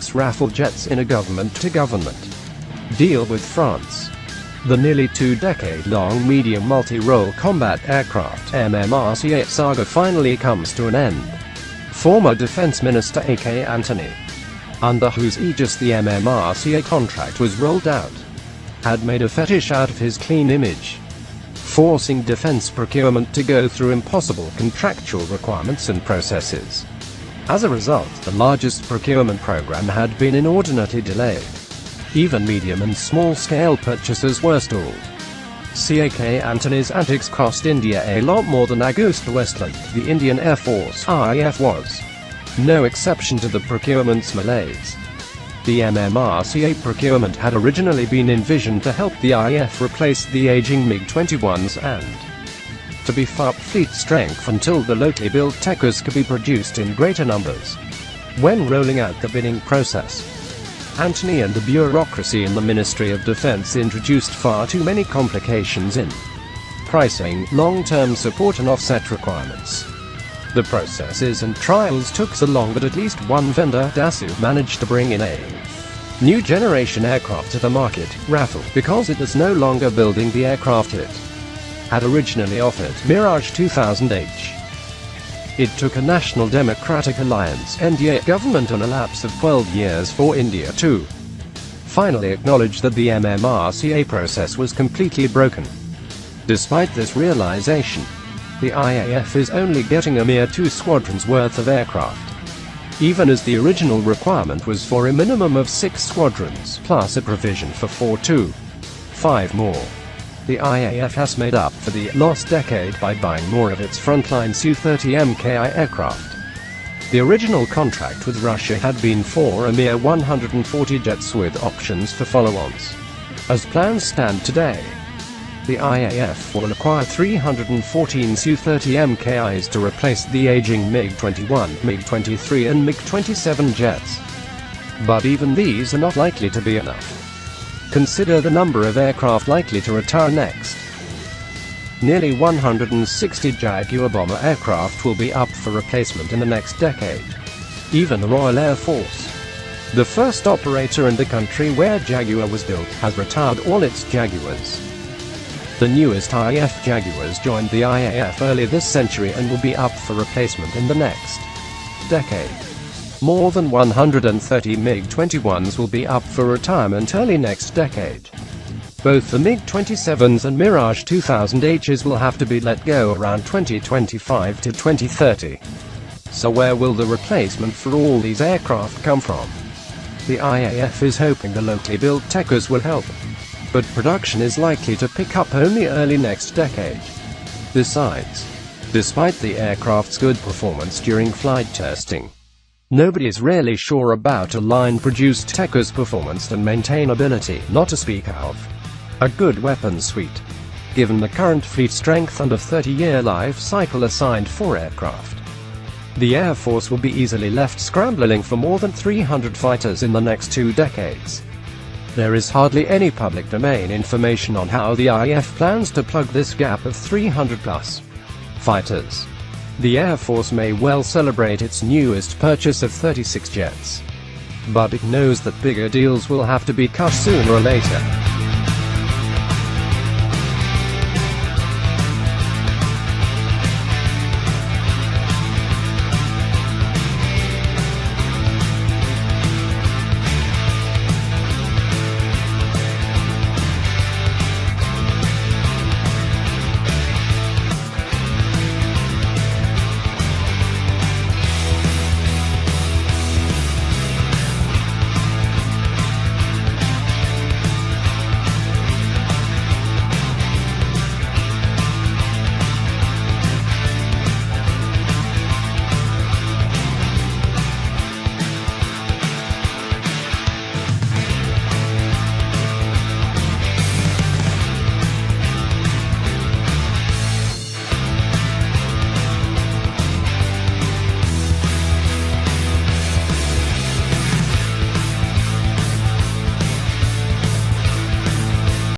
6 Rafale jets in a government-to-government deal with France. The nearly 2-decade-long medium multi-role combat aircraft (MMRCA) saga finally comes to an end. Former Defense Minister A.K. Antony, under whose aegis the MMRCA contract was rolled out, had made a fetish out of his clean image, forcing defense procurement to go through impossible contractual requirements and processes. As a result, the largest procurement program had been inordinately delayed. Even medium and small-scale purchases were stalled. C.A.K. Antony's antics cost India a lot more than Augusta Westlake, the Indian Air Force (RAF) was no exception to the procurement's malaise. The MMRCA procurement had originally been envisioned to help the RAF replace the aging MiG-21s and to beef up fleet strength until the locally built Techers could be produced in greater numbers. When rolling out the bidding process, Antony and the bureaucracy in the Ministry of Defense introduced far too many complications in pricing, long-term support and offset requirements. The processes and trials took so long that at least one vendor, Dassault, managed to bring in a new generation aircraft to the market, Rafale, because it was no longer building the aircraft it had originally offered, Mirage 2000H. It took a National Democratic Alliance (NDA) government and a lapse of 12 years for India to finally acknowledge that the MMRCA process was completely broken. Despite this realization, the IAF is only getting a mere 2 squadrons worth of aircraft, even as the original requirement was for a minimum of 6 squadrons, plus a provision for 4 to 5 more. The IAF has made up for the lost decade by buying more of its frontline Su-30 Mki aircraft. The original contract with Russia had been for a mere 140 jets with options for follow-ons. As plans stand today, the IAF will acquire 314 Su-30 Mkis to replace the aging MiG-21, MiG-23 and MiG-27 jets. But even these are not likely to be enough. Consider the number of aircraft likely to retire next. Nearly 160 Jaguar bomber aircraft will be up for replacement in the next decade. Even the Royal Air Force, the first operator in the country where Jaguar was built, has retired all its Jaguars. The newest IAF Jaguars joined the IAF early this century and will be up for replacement in the next decade. More than 130 MiG-21s will be up for retirement early next decade. Both the MiG-27s and Mirage 2000Hs will have to be let go around 2025 to 2030. So where will the replacement for all these aircraft come from? The IAF is hoping the locally built Techers will help, but production is likely to pick up only early next decade. Besides, despite the aircraft's good performance during flight testing, nobody is really sure about a line-produced Techers' performance and maintainability, not to speak of a good weapons suite, given the current fleet strength and a 30-year life cycle assigned for aircraft. The Air Force will be easily left scrambling for more than 300 fighters in the next 2 decades. There is hardly any public domain information on how the IAF plans to plug this gap of 300+ fighters. The Air Force may well celebrate its newest purchase of 36 jets, but it knows that bigger deals will have to be cut sooner or later.